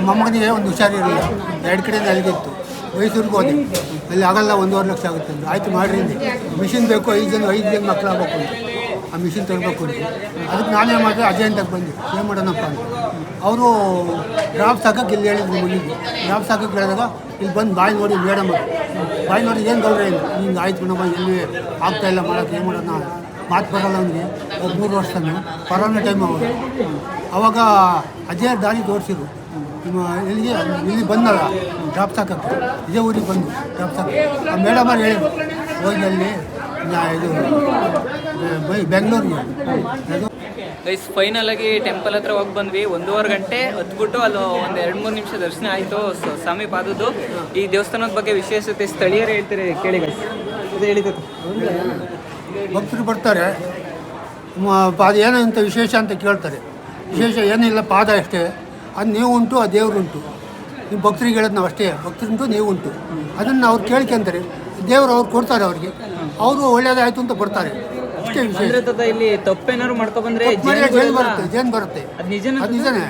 ಮೊಮ್ಮಗನಿಗೆ ಒಂದು ಹುಷಾರಿರಲಿಲ್ಲ, 2 ಕಡೆಯಿಂದ ಅಲ್ಲಿಗಿತ್ತು. ಮೈಸೂರಿಗೆ ಹೋದೆ, ಅಲ್ಲಿ ಆಗಲ್ಲ 1.5 ಲಕ್ಷ ಆಗುತ್ತೆ ಅಂತ. ಆಯಿತು ಮಾಡಿರಿ, ಮಿಷಿನ್ ಬೇಕು, 5 ಜನ ಮಕ್ಕಳು ಆಗ್ಬೇಕು ಅಂತ. ಆ ಮಿಷಿನ್ ತರಬೇಕು ಅಂತ ಅದಕ್ಕೆ ನಾನೇ ಮಾಡಿದೆ. ಅಜೆಂಟಾಗಿ ಬಂದು ಏನು ಮಾಡೋಣಪ್ಪ ಅಂತ ಅವರು ಡ್ರಾಪ್ಸ್ ಹಾಕೋಕ್ಕೆ ಇಲ್ಲಿ ಹೇಳಿದ್ರು. ಮನೆಗೆ ಡ್ರಾಪ್ಸ್ ಹಾಕೋಕ್ಕೆ ಹೇಳಿದಾಗ ಇಲ್ಲಿ ಬಂದು ಬಾಯಿ ನೋಡಿ ಮೇಡಮ್ ಬಾಯಿ ನೋಡಿ ಏನು ಗೌರವ ಏನು ಹಿಂಗೆ ಆಯ್ತು ಮೇಡಮ್, ಎಲ್ಲಿ ಆಗ್ತಾಯಿಲ್ಲ ಮಾಡೋಕ್ಕೆ, ಏನು ಮಾಡೋಣ ಮಾತು ಬರೋಲ್ಲ ಅವನಿಗೆ. 3 ವರ್ಷನೇ ಕೊರೋನಾ ಟೈಮ್ ಅವರು. ಆವಾಗ ಅಜಯ ದಾರಿ ತೋರಿಸಿರು ನಿಮ್ಮ ಎಲ್ಲಿಗೆ ಇಲ್ಲಿ ಬಂದಲ್ಲ ಡ್ರಾಪ್ಸ್ ಹಾಕೋಕ್ಕೆ, ಇದೇ ಊರಿಗೆ ಬಂದು ಡ್ರಾಪ್ಸ್ ಹಾಕಿ ಆ ಮೇಡಮ್ ಅವ್ರು ಹೇಳಿದ್ರು ಹೋಗಿ ಅಲ್ಲಿ ಇದು ಬೆಂಗಳೂರಿಗೆ. ಗೈಸ್ ಫೈನಲ್ ಆಗಿ ಟೆಂಪಲ್ ಹತ್ರ ಹೋಗಿ ಬಂದ್ವಿ. 1.5 ಗಂಟೆ ಹತ್ಬಿಟ್ಟು ಅಲ್ಲಿ ಒಂದು 2-3 ನಿಮಿಷ ದರ್ಶನ ಆಯಿತು ಸ್ವಾಮಿ ಪಾದದ್ದು. ಈ ದೇವಸ್ಥಾನದ ಬಗ್ಗೆ ವಿಶೇಷತೆ ಸ್ಥಳೀಯರು ಹೇಳ್ತಾರೆ, ಕೇಳಿ ಗೈಸ್. ಇದು ಹೇಳಿದ್ದು ಭಕ್ತರು ಬರ್ತಾರೆ, ಪಾದ ಏನೋ ಅಂತ ವಿಶೇಷ ಅಂತ ಕೇಳ್ತಾರೆ. ವಿಶೇಷ ಏನಿಲ್ಲ, ಪಾದ ಅಷ್ಟೇ. ಅದು ನೀವು ಉಂಟು, ಆ ದೇವ್ರುಂಟು. ನೀವು ಭಕ್ತರಿಗೆ ಹೇಳೋದು ನಾವು ಅಷ್ಟೇ, ಭಕ್ತರುಂಟು ನೀವು ಉಂಟು. ಅದನ್ನು ಅವ್ರು ಕೇಳ್ಕೊಂತಾರೆ, ದೇವರು ಅವ್ರು ಕೊಡ್ತಾರೆ ಅವ್ರಿಗೆ. ಅವರು ಒಳ್ಳೇದಾಯಿತು ಅಂತ ಬರ್ತಾರೆ, ಅಷ್ಟೇ ವಿಷಯ. ಇಲ್ಲಿ ತಪ್ಪೇನಾದ್ರು ಮಾಡ್ಕೊ ಬಂದ್ರೆ ಜೇನು ಬರುತ್ತೆ, ಅದು ನಿಜನೇ.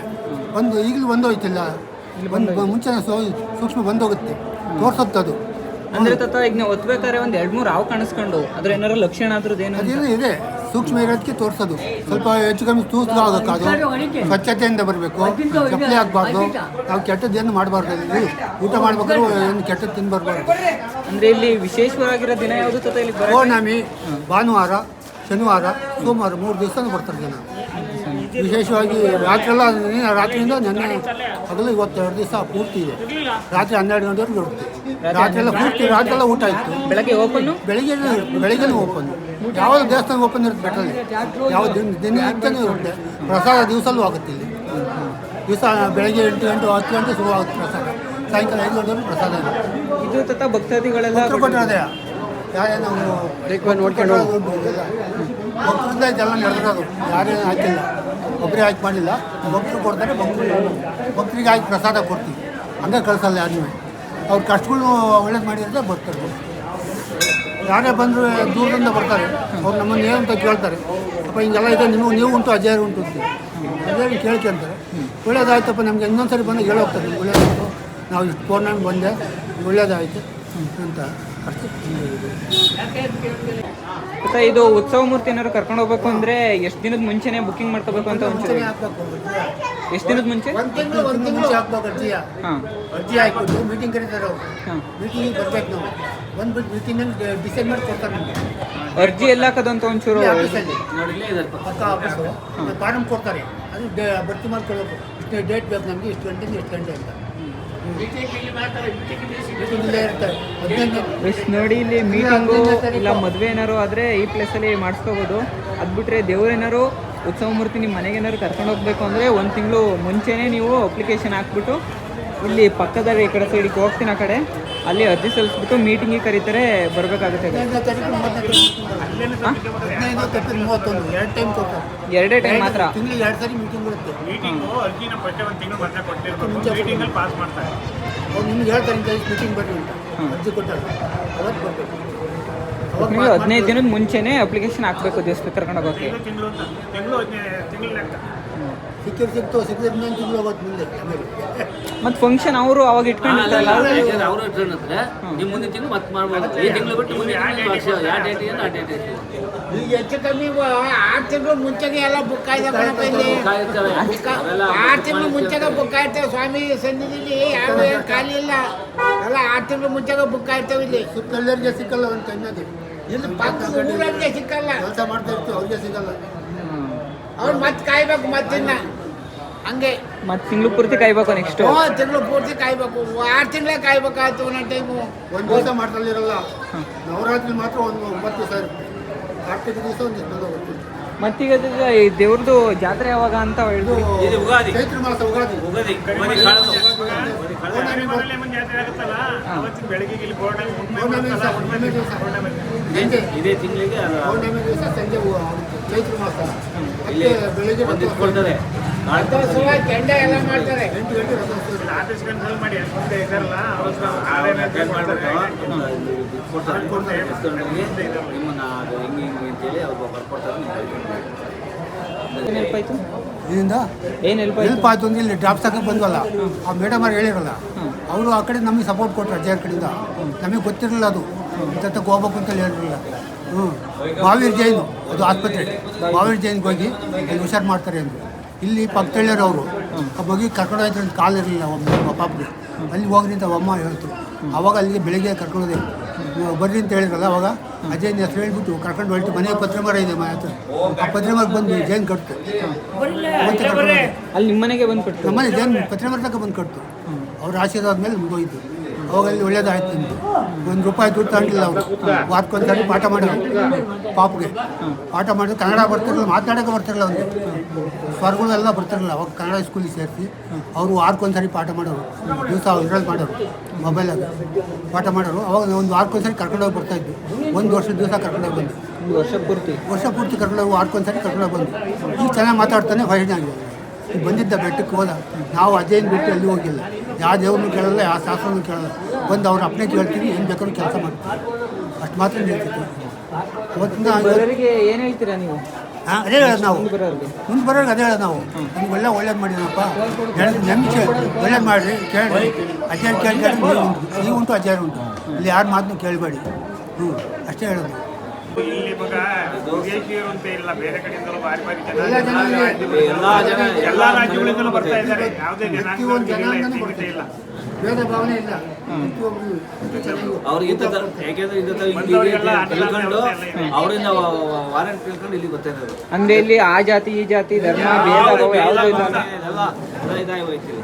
ಈಗಲೂ ಬಂದೋಯ್ತಿಲ್ಲ, ಮುಂಚೆ ಸೂಕ್ಷ್ಮ ಬಂದೋಗುತ್ತೆ, ತೋರ್ಸುತ್ತೆ ಅದು. ಅಂದ್ರೆ ಈಗ ನಾವು ಒತ್ಬೇಕಾದ್ರೆ 1-2-3 ಹಾವು ಕಾಣಿಸ್ಕೊಂಡು ಅದ್ರ ಏನಾರು ಲಕ್ಷಣ ಆದ್ರದ್ದೇನು ಅದೇನು ಇದೆ, ಸೂಕ್ಷ್ಮ ಇರೋದಕ್ಕೆ ತೋರಿಸೋದು. ಸ್ವಲ್ಪ ಹೆಚ್ಚು ಕಮ್ಮಿ ತೂಸ್ಲು ಆಗೋಕ್ಕಾದು, ಸ್ವಚ್ಛತೆಯಿಂದ ಬರಬೇಕು, ಚಪ್ಪಲಿ ಹಾಕ್ಬಾರ್ದು, ನಾವು ಕೆಟ್ಟದ್ದೇನು ಮಾಡಬಾರ್ದು. ಊಟ ಮಾಡ್ಬೇಕಾದ್ರೂ ಏನು ಕೆಟ್ಟದ್ದು ತಿನ್ಬಾರ್ಬಾರ್ದು. ಅಂದ್ರೆ ಇಲ್ಲಿ ವಿಶೇಷವಾಗಿರೋ ದಿನ ಯಾವುದು? ಇಲ್ಲಿ ಪೌರ್ಣಮಿ, ಭಾನುವಾರ, ಶನಿವಾರ, ಸೋಮವಾರ 3 ದಿವಸ ಬರ್ತಾರೆ ಜನ. ವಿಶೇಷವಾಗಿ ರಾತ್ರಿಯಿಂದ ನೆನ್ನೆ ಹಗಲು 2 ದಿವಸ ಪೂರ್ತಿ ಇದೆ. ರಾತ್ರಿ 12 ಗಂಟೆವರೆಗೂ ಇರುತ್ತೆ. ರಾತ್ರಿಯೆಲ್ಲ ಪೂರ್ತಿ ರಾತ್ರಿಯೆಲ್ಲ ಊಟ ಇತ್ತು. ಬೆಳಗ್ಗೆ ಓಪನ್, ಬೆಳಿಗ್ಗೆ ಓಪನ್. ಯಾವುದು ದೇವಸ್ಥಾನ ಓಪನ್ ಇರುತ್ತೆ ಬೆಟ್ಟಲ್ಲಿ, ಯಾವ ದಿನನಿತ್ಯನೂ ಇರುತ್ತೆ. ಪ್ರಸಾದ ದಿವಸಲ್ಲೂ ಆಗುತ್ತೆ ಇಲ್ಲಿ. ದಿವಸ ಬೆಳಗ್ಗೆ 8 ಗಂಟೆ 10 ಗಂಟೆ ಶುರು ಆಗುತ್ತೆ ಪ್ರಸಾದ, ಸಾಯಂಕಾಲ 5 ಗಂಟೆವರೆಗೂ ಪ್ರಸಾದ ಇದೆ. ಇದು ಭಕ್ತಾದಿಗಳೆಲ್ಲ ಕೊಟ್ಟರೆ ಯಾರೇನು ನೋಡ್ಕೊಂಡು ಭಕ್ತರಿಂದ ಇದೆಲ್ಲ ನಡೆದಿರೋದು. ಯಾರೇನು ಹಾಕಿಲ್ಲ, ಒಬ್ಬರೇ ಹಾಕಿ ಮಾಡಿಲ್ಲ. ಭಕ್ತರು ಕೊಡ್ತಾರೆ, ಭಕ್ತರಿಗೆ ಹಾಕಿ ಪ್ರಸಾದ ಕೊಡ್ತೀವಿ, ಹಂಗೆ ಕಳಿಸಲ್ಲ ಯಾರನ್ನೂ. ಅವ್ರ ಕಷ್ಟಗಳು ಒಳ್ಳೇದು ಮಾಡಿದ್ರೆ ಬರ್ತಾರೆ. ಯಾರೇ ಬಂದರೂ ದೂರದಿಂದ ಬರ್ತಾರೆ, ಅವ್ರು ನಮ್ಮನ್ನು ಏನು ಅಂತ ಕೇಳ್ತಾರೆ. ಅಪ್ಪ ಹಿಂಗೆಲ್ಲ ಇದೆ, ನೀವು ಉಂಟು, ಅಜಯರು ಉಂಟು ಅಂತ ಅಜಯರು ಕೇಳ್ಕೊಂತಾರೆ. ಒಳ್ಳೇದಾಯ್ತಪ್ಪ, ನಮಗೆ ಇನ್ನೊಂದು ಸರಿ ಬಂದು ಹೇಳೋಗ್ತಾರೆ, ಒಳ್ಳೇದಾಯಿತು, ನಾವು ಇಷ್ಟು ಫೋನಲ್ಲಿ ಬಂದೆ, ಒಳ್ಳೇದಾಯಿತು ಅಂತ ಅಷ್ಟೇ. ಮತ್ತೆ ಇದು ಉತ್ಸವ ಮೂರ್ತಿ ಏನಾದ್ರು ಕರ್ಕೊಂಡು ಹೋಗ್ಬೇಕು ಅಂದ್ರೆ ಎಷ್ಟು ದಿನದ ಮುಂಚೆನೆ ಬುಕಿಂಗ್ ಮಾಡ್ಕೋಬೇಕು ಅಂತ ಒಂಚೂರು? ಎಷ್ಟು ದಿನದ ಮುಂಚೆ? ಒಂದು ತಿಂಗಳು ಮುಂಚೆ ಹಾಕ್ಬೇಕು ಅರ್ಜಿ ಹಾಕ್ಬಿಟ್ಟು ಮೀಟಿಂಗ್ ಕರೀತಾರೆ ಅವರು. ಮೀಟಿಂಗಿಗೆ ಬರ್ಬೇಕು ನಾವು. ಬಂದ್ಬಿಟ್ಟು ಮೀಟಿಂಗಲ್ಲಿ ಡಿಸೈಡ್ ಮಾಡಿ ಕೊಡ್ತಾರೆ ನಮಗೆ. ಅರ್ಜಿ ಎಲ್ಲ ಹಾಕೋದಂತ ಒಂಚೂರು ಆಫೀಸಲ್ಲಿ ಪಕ್ಕ ಆಫೀಸು ಫಾರಮ್ ಕೊಡ್ತಾರೆ. ಅದು ಭರ್ತಿ ಮಾಡ್ಕೊಳ್ಬೇಕು. ಇಷ್ಟು ಡೇಟ್ ಬೇಕು ನಮಗೆ, ಇಷ್ಟು ಗಂಟೆಯಿಂದ ಎಷ್ಟು ಗಂಟೆ ಅಂತ. ನೋಡಿ ಇಲ್ಲಿ ಮೀಟಿಂಗು ಇಲ್ಲ ಮದುವೆ ಏನಾರು ಆದರೆ ಈ ಪ್ಲೇಸಲ್ಲಿ ಮಾಡಿಸ್ಕೋಬೋದು. ಅದು ಬಿಟ್ಟರೆ ದೇವ್ರೇನಾರು ಉತ್ಸವ ಮೂರ್ತಿ ನಿಮ್ಮ ಮನೆಗೆ ಏನಾದ್ರು ಕರ್ಕೊಂಡು ಹೋಗ್ಬೇಕು ಅಂದರೆ 1 ತಿಂಗಳು ಮುಂಚೆನೇ ನೀವು ಅಪ್ಲಿಕೇಶನ್ ಹಾಕ್ಬಿಟ್ಟು ಇಲ್ಲಿ ಪಕ್ಕದಲ್ಲಿ ಈ ಕಡೆ ಸೈಡಿಗೆ ಹೋಗ್ತೀನಿ, ಆ ಕಡೆ ಅಲ್ಲಿ ಅರ್ಜಿ ಸಲ್ಲಿಸ್ಬಿಟ್ಟು ಮೀಟಿಂಗಿಗೆ ಕರೀತಾರೆ, ಬರಬೇಕಾಗುತ್ತೆ. 2 ಟೈಮ್ ಮಾತ್ರ. ತಿಂಗಳಿಗೆ 2 ಸರಿ ಮೀಟಿಂಗ್ ಬರುತ್ತೆ. ಅವ್ರು ನಿಮ್ಗೆ ಹೇಳ್ತಾರೆ ಮೀಟಿಂಗ್ ಬರ್ರಿ ಅಂತ ಅರ್ಜಿ ಕೊಟ್ಟಾಗ ಅವತ್ತು ಬರ್ಬೇಕು. ನೀವು 15 ದಿನದ ಮುಂಚೆನೇ ಅಪ್ಲಿಕೇಶನ್ ಹಾಕಬೇಕು ದೇವಸ್ಥಾನ ಕರ್ಕೊಂಡು ಹೋಗೋಕ್ಕೆ. ಸಿಕ್ತು ಸಿಕ್ಕಿದ್ರೆ ಇನ್ನೊಂದು ತಿಂಗಳು ಹೋಗೋದು ಮುಂದೆ. ಮತ್ತು ಫಂಕ್ಷನ್ ಅವರು ಅವಾಗ ಇಟ್ಕೊಂಡಿರ್ತಾರಲ್ಲ, ಅವರು ಇಟ್ಕೊಂಡಿರ್ತಾರೆ. ನೀವು ಮುಂದಿನ ತಿಂಗಳು ಮತ್ತೆ ಮಾಡ್ಬೋದು. ಈ ತಿಂಗಳು ಬಿಟ್ಟು ಮುಂದೆ ಯಾವ ಡೇಟ್ ಇದೆ ಆ ಡೇಟ್ ಇದೆ. ಈಗ ಹೆಚ್ಚು ಕಮ್ಮಿ 6 ತಿಂಗಳು ಮುಂಚೆಗೆ ಎಲ್ಲ ಬುಕ್ ಆಯ್ತು. 6 ತಿಂಗಳು ಮುಂಚೆಗೆ ಬುಕ್ ಆಯ್ತೇವೆ ಸ್ವಾಮಿ ಸನ್ನಿಧಿಲಿ. ಯಾರು ಏನು ಖಾಲಿ ಇಲ್ಲ, ಎಲ್ಲ 6 ತಿಂಗಳು ಮುಂಚೆಗೆ ಬುಕ್ ಆಯ್ತೇವೆ. ಇಲ್ಲಿ ಸುತ್ತಲ್ಲರಿಗೆ ಸಿಕ್ಕಲ್ಲ ಅಂತ ಅನ್ನೋದು. ಇಲ್ಲಿ ಪಕ್ಕದ ಊರವ್ರಿಗೆ ಸಿಕ್ಕಲ್ಲ, ಕೆಲಸ ಮಾಡ್ತಾ ಇರ್ತೀವಿ, ಅವ್ರಿಗೆ ಸಿಗಲ್ಲ. ಅವ್ರು ಮತ್ತೆ ಕಾಯ್ಬೇಕು, ಮತ್ತಿನ್ನ ಹಂಗೆ ಮತ್ತೆ ತಿಂಗಳು ಪೂರ್ತಿ ಕಾಯ್ಬೇಕು. ನೆಕ್ಸ್ಟ್ ತಿಂಗಳು ಪೂರ್ತಿ ಕಾಯ್ಬೇಕು. 6 ತಿಂಗಳೇ ಕಾಯ್ಬೇಕಾಯ್ತು ಒಂದೊಂದು ಟೈಮು. 1 ದಿವಸ ಮಾಡ್ತಲ್ಲಿರಲ್ಲ. ನವರಾತ್ರಿ ಮಾತ್ರ 9 ದಿವಸ ಇರುತ್ತೆ. ಕಾರ್ತಿಕ ದಿವಸ ಒಂದು ಹೋಗುತ್ತೆ. ಮತ್ತೀಗ ಈ ದೇವ್ರದ್ದು ಜಾತ್ರೆ ಯಾವಾಗ ಅಂತ ಹೇಳಿದ್ರು? ಚೈತ್ರ ಮಾಸ ಉಗಾದಿ. ಇದೇ ತಿಂಗಳಿಗೆ ಪೌರ್ಣಮಿ ದಿವಸ ಸಂಜೆ ಚೈತ್ರ ಮಾಸ ಬೆಳಿಗ್ಗೆ ಕೊಡ್ತಾರೆ. ಕೆಂಡ ಎಲ್ಲ ಮಾಡ್ತಾರೆ. 8 ಗಂಟೆ ನಿಮ್ಮನ್ನ ಅದು ಹಿಂಗೆ ಅಂತೇಳಿ ಅವ್ರು ಬರ್ಕೊಡ್ತಾರೆ. ನೆನಪಾಯ್ತು. ಇದರಿಂದ ಏನು ಹೆಲ್ಪ್ ಹೆಲ್ಪ್ ಆಯ್ತು ಅಂದ್ರೆ ಇಲ್ಲಿ ಡ್ರಾಪ್ಸ್ ಹಾಕಿ ಬಂದ್ವಲ್ಲ ಆ ಮೇಡಮ್ ಅವ್ರು ಹೇಳಿರಲ್ಲ ಅವರು ಆ ಕಡೆ ನಮಗೆ ಸಪೋರ್ಟ್ ಕೊಟ್ಟರು ಅಜ್ಜಾರ ಕಡೆಯಿಂದ ನಮಗೆ ಗೊತ್ತಿರಲಿಲ್ಲ ಅದು ಇಂಥಕ್ಕೆ ಹೋಗ್ಬೇಕು ಅಂತೇಳಿ ಹೇಳಿರಲಿಲ್ಲ ಮಹಾವೀರ್ ಜೈನು ಅದು ಆಸ್ಪತ್ರೆ ಮಹಾವೀರ್ ಜೈನ್ಗೆ ಹೋಗಿ ಅಲ್ಲಿ ಹುಷಾರು ಮಾಡ್ತಾರೆ ಅಂದರು ಇಲ್ಲಿ ಪಕ್ಕದಳ್ಳಿಯರು ಅವರು ಆ ಮಗುಗೆ ಕರ್ಕೊಂಡು ಹೋಯ್ತು ಅಂತ ಕಾಲು ಇರಲಿಲ್ಲ ಒಬ್ಬ ಪಾಪಗೆ ಅಲ್ಲಿ ಹೋಗ್ರಿ ಅಂತ ಅಮ್ಮ ಹೇಳ್ತು ಅವಾಗ ಅಲ್ಲಿಗೆ ಬೆಳಿಗ್ಗೆ ಕರ್ಕೊಂಡೋದೆ ಬರ್ರಿ ಅಂತ ಹೇಳಿದ್ರಲ್ಲ ಅವಾಗ ಅಜಯನ ಹೆಸರು ಹೇಳ್ಬಿಟ್ಟು ಕರ್ಕೊಂಡು ಹೊರಟು ಮನೆಗೆ ಪತ್ರ ಮರ ಇದೆ ಮನೆ ಹತ್ರ ಆ ಪತ್ರ ಮರಕ್ಕೆ ಬಂದು ಜೈನ್ ಕಟ್ತು ಮತ್ತೆ ಕರ್ಕೊಂಡು ಹೋದೆ ಅಲ್ಲಿ ನಿಮ್ಮ ಮನೆಗೆ ಬಂದು ಕೊಟ್ಟು ನಮ್ಮನೆ ಜೈನ್ ಪತ್ರ ಮರ ತನಕ ಬಂದು ಕಟ್ತು ಅವ್ರ ಆಶೀರ್ವಾದ ಮೇಲೆ ಮುಗೋಯ್ತು ಅವಾಗ ಅಲ್ಲಿ ಒಳ್ಳೇದಾಯ್ತು ನಿಮ್ಮದು ₹1 ದುಡ್ಡು ತಗೊಂಡಿಲ್ಲ ಅವರು ವಾರಕ್ಕೊಂದ್ಸರಿ ಪಾಠ ಮಾಡೋರು ಪಾಪಗೆ ಪಾಠ ಮಾಡಿದ್ರೆ ಕನ್ನಡ ಬರ್ತಿರಲಿಲ್ಲ ಮಾತನಾಡೋಕೆ ಬರ್ತಿರಲಿಲ್ಲ ಅವ್ರಿಗೆ ಸ್ವರ್ಗಳೆಲ್ಲ ಬರ್ತಿರಲಿಲ್ಲ ಅವಾಗ ಕನ್ನಡ ಸ್ಕೂಲಿಗೆ ಸೇರಿಸಿ ಅವರು ವಾರಕ್ಕೊಂದ್ಸರಿ ಪಾಠ ಮಾಡೋರು ದಿವಸ ಇದ್ರಲ್ಲಿ ಮಾಡೋರು ಮೊಬೈಲಾಗ ಪಾಠ ಮಾಡೋರು ಅವಾಗ ಒಂದು ವಾರಕ್ಕೊಂದ್ಸರಿ ಕರ್ಕೊಂಡೋಗಿ ಬರ್ತಾಯಿದ್ವಿ 1 ವರ್ಷದ ದಿವಸ ಕರ್ಕೊಂಡೋಗಿ ಬಂದು ವರ್ಷ ಪೂರ್ತಿ ಕರ್ಕೊಂಡೋಗಿ ವಾರಕ್ಕೊಂದ್ಸರಿ ಕರ್ಕೊಂಡೋಗಿ ಬಂದು ಈಗ ಚೆನ್ನಾಗಿ ಮಾತಾಡ್ತಾನೆ ಆಗಿದೆ ಈಗ ಬಂದಿದ್ದ ಬೆಟ್ಟಕ್ಕೆ ಹೋದ ನಾವು ಅಜಯನ್ ಬಿಟ್ಟು ಎಲ್ಲಿ ಹೋಗಿಲ್ಲ ಯಾವ ದೇವ್ರನ್ನೂ ಕೇಳಲ್ಲ ಯಾವ ಶಾಸ್ತ್ರನೂ ಕೇಳಲ್ಲ ಬಂದು ಅವ್ರ ಅಪ್ಪನೇ ಕೇಳ್ತೀವಿ ಏನು ಬೇಕಾದ್ರೂ ಕೆಲಸ ಮಾಡ್ತೀವಿ ಅಷ್ಟು ಮಾತ್ರ ನಿಲ್ತಿತ್ತು ಅವತ್ತಿಂದ ಬರೋರಿಗೆ ಏನು ಹೇಳ್ತೀರಾ ನೀವು ಅದೇ ಹೇಳೋದು ನಾವು ಬರೋರಿಗೆ ಮುಂದೆ ಬರೋರಿಗೆ ಅದೇ ಹೇಳೋದು ನಾವು ನಿಮ್ಗೆಲ್ಲ ಒಳ್ಳೇದು ಮಾಡಿದನಪ್ಪ ಹೇಳಿದ್ರೆ ನಂಬಿಕೆ ಒಳ್ಳೇದು ಮಾಡಿರಿ ಕೇಳಿ ಅಜ್ಜಾರು ಕೇಳಿ ನೀವು ಉಂಟು ಅಜ್ಜಾರು ಉಂಟು ಇಲ್ಲಿ ಯಾರು ಮಾತನ್ನು ಕೇಳಬೇಡಿ ಅಷ್ಟೇ ಹೇಳೋದು ಇಲ್ಲಿ ಮಗ ವಿದೇಶಿಯರು ಅಂತ ಇಲ್ಲ ಬೇರೆ ಕಡೆಯಿಂದಲೂ ಭಾರಿ ಭಾರಿ ಎಲ್ಲ ಎಲ್ಲ ರಾಜ್ಯಗಳಿಂದಲೂ ಬರ್ತಾ ಇದ್ದಾರೆ ಯಾವುದೇ ಜನಾಂಗ ಇಲ್ಲ ಭೇದ ಭಾವನೆ ಇಲ್ಲ ಅವ್ರಿಗೆ ಯಾಕೆಂದ್ರೆ ತಿಳ್ಕೊಂಡು ಅವರಿಂದ ವಾರಂಟ್ ತಿಳ್ಕೊಂಡು ಇಲ್ಲಿ ಬರ್ತಾ ಇರೋದು ಅಂದ್ರೆ ಇಲ್ಲಿ ಆ ಜಾತಿ ಈ ಜಾತಿ ಧರ್ಮ ಭೇದ ಭಾವ ಯಾವುದೂ ಇಲ್ಲ ಎಲ್ಲ ಇದಾಗಿ ಹೋಯ್ತು